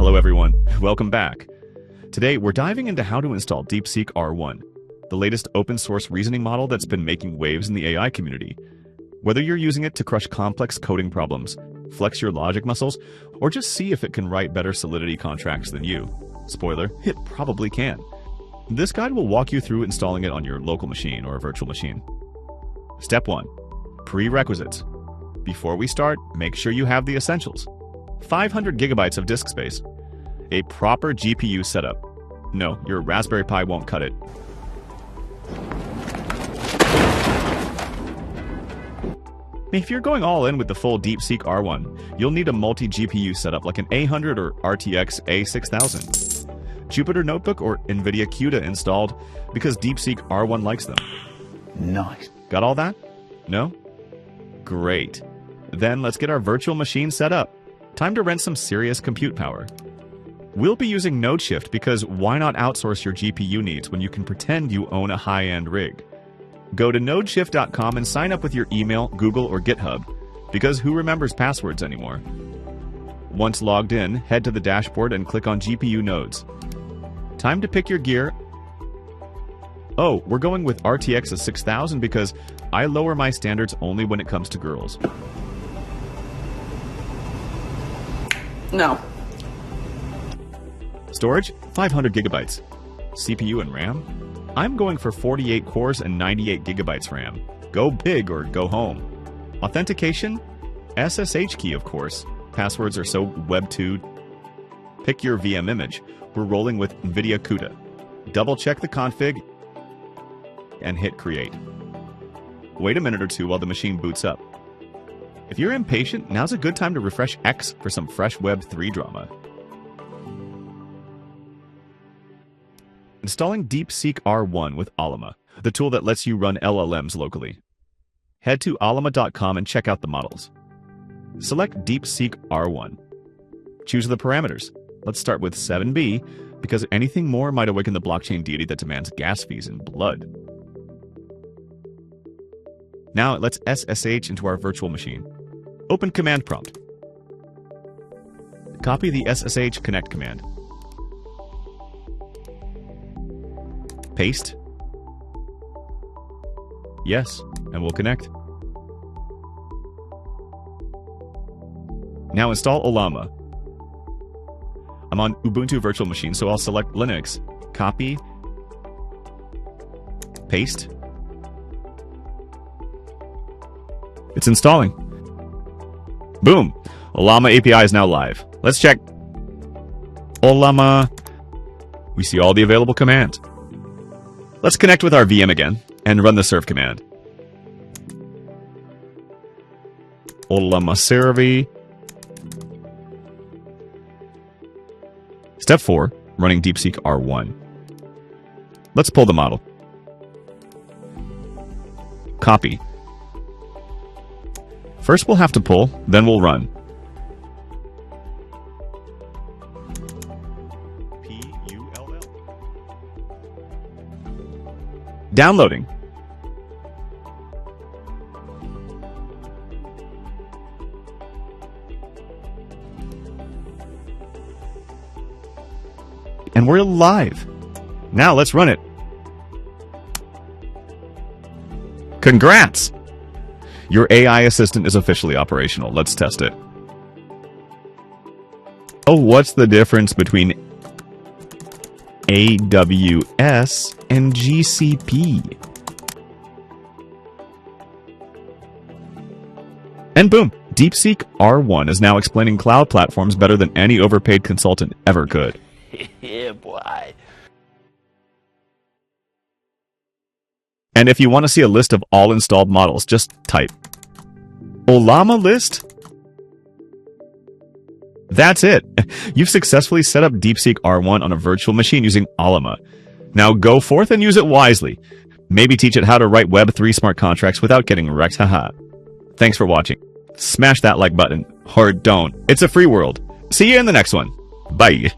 Hello everyone, welcome back. Today we're diving into how to install DeepSeek R1, the latest open source reasoning model that's been making waves in the AI community. Whether you're using it to crush complex coding problems, flex your logic muscles, or just see if it can write better Solidity contracts than you. Spoiler, it probably can. This guide will walk you through installing it on your local machine or virtual machine. Step 1. Prerequisites. Before we start, make sure you have the essentials. 500 gigabytes of disk space. A proper GPU setup. No, your Raspberry Pi won't cut it. If you're going all in with the full DeepSeek R1, you'll need a multi-GPU setup like an A100 or RTX A6000. Jupyter Notebook or NVIDIA CUDA installed because DeepSeek R1 likes them. Nice. Got all that? No? Great. Then let's get our virtual machine set up. Time to rent some serious compute power. We'll be using NodeShift because why not outsource your GPU needs when you can pretend you own a high-end rig? Go to nodeshift.com and sign up with your email, Google, or GitHub, because who remembers passwords anymore? Once logged in, head to the dashboard and click on GPU nodes. Time to pick your gear. Oh, we're going with RTX 6000 because I lower my standards only when it comes to girls. No. Storage, 500 gigabytes. CPU and RAM? I'm going for 48 cores and 98 gigabytes RAM. Go big or go home. Authentication? SSH key, of course. Passwords are so Web2'd. Pick your VM image. We're rolling with NVIDIA CUDA. Double check the config and hit create. Wait a minute or two while the machine boots up. If you're impatient, now's a good time to refresh X for some fresh Web3 drama. Installing DeepSeek R1 with Ollama, the tool that lets you run LLMs locally. Head to ollama.com and check out the models. Select DeepSeek R1. Choose the parameters. Let's start with 7B, because anything more might awaken the blockchain deity that demands gas fees and blood. Now let's SSH into our virtual machine. Open command prompt. Copy the SSH connect command. Paste. Yes, and we'll connect. Now install Ollama. I'm on Ubuntu virtual machine, so I'll select Linux. Copy. Paste. It's installing. Boom! Ollama API is now live. Let's check. Ollama. We see all the available commands. Let's connect with our VM again and run the serve command. Ollama serve. Step 4, running DeepSeek R1. Let's pull the model. Copy. First we'll have to pull, then we'll run. P-U-L-L. Downloading. And we're live. Now let's run it. Congrats! Your AI assistant is officially operational. Let's test it. Oh, what's the difference between AWS and GCP? And boom, DeepSeek R1 is now explaining cloud platforms better than any overpaid consultant ever could. Yeah, boy. And if you want to see a list of all installed models, just type Ollama list. That's it. You've successfully set up DeepSeek R1 on a virtual machine using Ollama. Now go forth and use it wisely. Maybe teach it how to write Web3 smart contracts without getting wrecked. Haha. Thanks for watching. Smash that like button. Or don't. It's a free world. See you in the next one. Bye.